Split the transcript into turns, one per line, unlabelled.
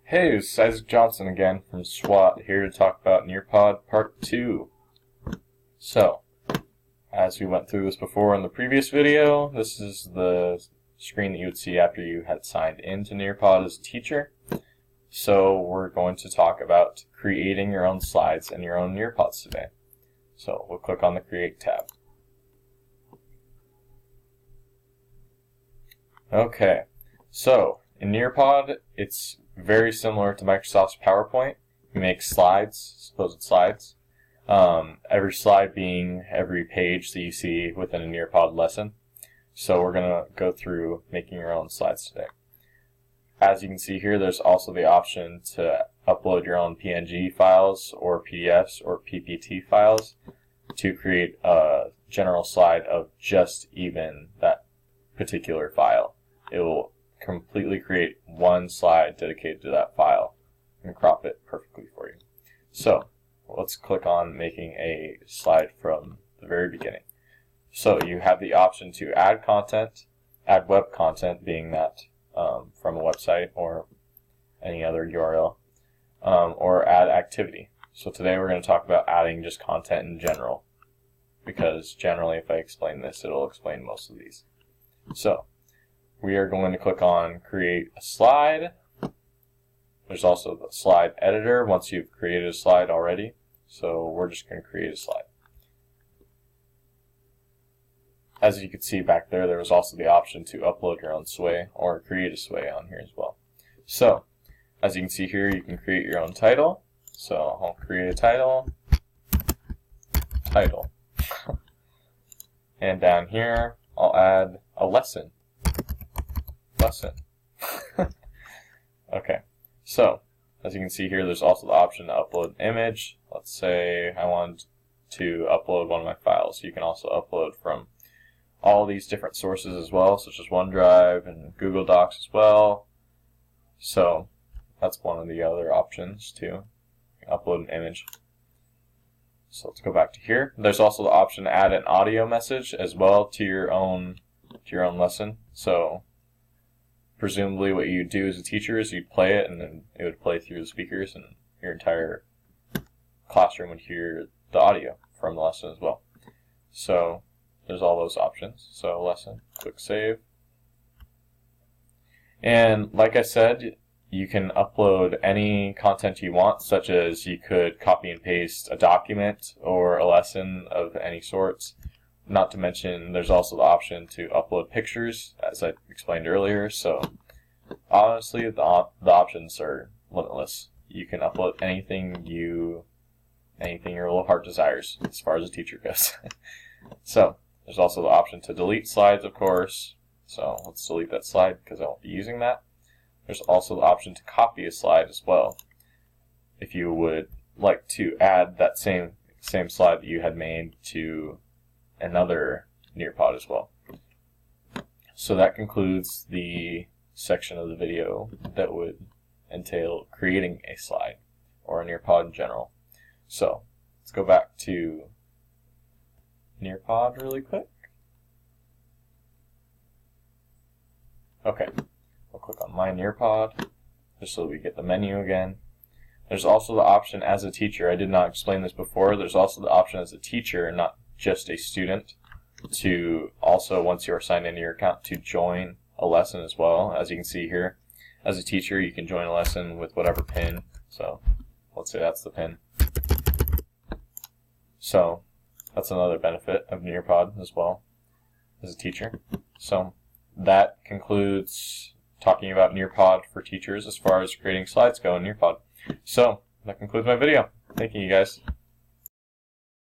Hey, it's Isaac Johnson again from SWAT, here to talk about Nearpod Part 2. So, as we went through this before in the previous video, this is the screen that you would see after you had signed into Nearpod as a teacher. So, we're going to talk about creating your own slides and your own Nearpods today. So, we'll click on the Create tab. Okay, so in Nearpod, it's very similar to Microsoft's PowerPoint. You make slides, supposed slides. Every slide being every page that you see within a Nearpod lesson. So we're going to go through making your own slides today. As you can see here, there's also the option to upload your own PNG files or PDFs or PPT files to create a general slide of just even that particular file. It will completely create one slide dedicated to that file and crop it perfectly for you. So let's click on making a slide from the very beginning. So you have the option to add content, add web content, being that from a website or any other URL, or add activity. So today we're going to talk about adding just content in general, because generally if I explain this, it'll explain most of these. So we are going to click on Create a Slide. There's also the slide editor once you've created a slide already. So we're just going to create a slide. As you can see back there, there was also the option to upload your own sway or create a sway on here as well. So as you can see here, you can create your own title. So I'll create a title. And down here, I'll add a lesson. Okay, so as you can see here, there's also the option to upload an image. Let's say I want to upload one of my files. You can also upload from all these different sources as well, such as OneDrive and Google Docs as well. So that's one of the other options too. You can upload an image. So let's go back to here. There's also the option to add an audio message as well to your own lesson. So presumably what you do as a teacher is you'd play it and then it would play through the speakers and your entire classroom would hear the audio from the lesson as well. So there's all those options. So lesson, click save. And like I said, you can upload any content you want, such as you could copy and paste a document or a lesson of any sorts. Not to mention, there's also the option to upload pictures, as I explained earlier. So, honestly, the options are limitless. You can upload anything your little heart desires, as far as a teacher goes. So, there's also the option to delete slides, of course. So, let's delete that slide because I won't be using that. There's also the option to copy a slide as well, if you would like to add that same slide that you had made to another Nearpod as well. So that concludes the section of the video that would entail creating a slide or a Nearpod in general. So let's go back to Nearpod really quick. Okay, we'll click on My Nearpod just so we get the menu again. There's also the option as a teacher. I did not explain this before. There's also the option as a teacher, not just a student, to also, once you are signed into your account, to join a lesson as well. As you can see here, as a teacher, you can join a lesson with whatever pin. So let's say that's the pin. So that's another benefit of Nearpod as well as a teacher. So that concludes talking about Nearpod for teachers as far as creating slides go in Nearpod. So that concludes my video. Thank you, guys.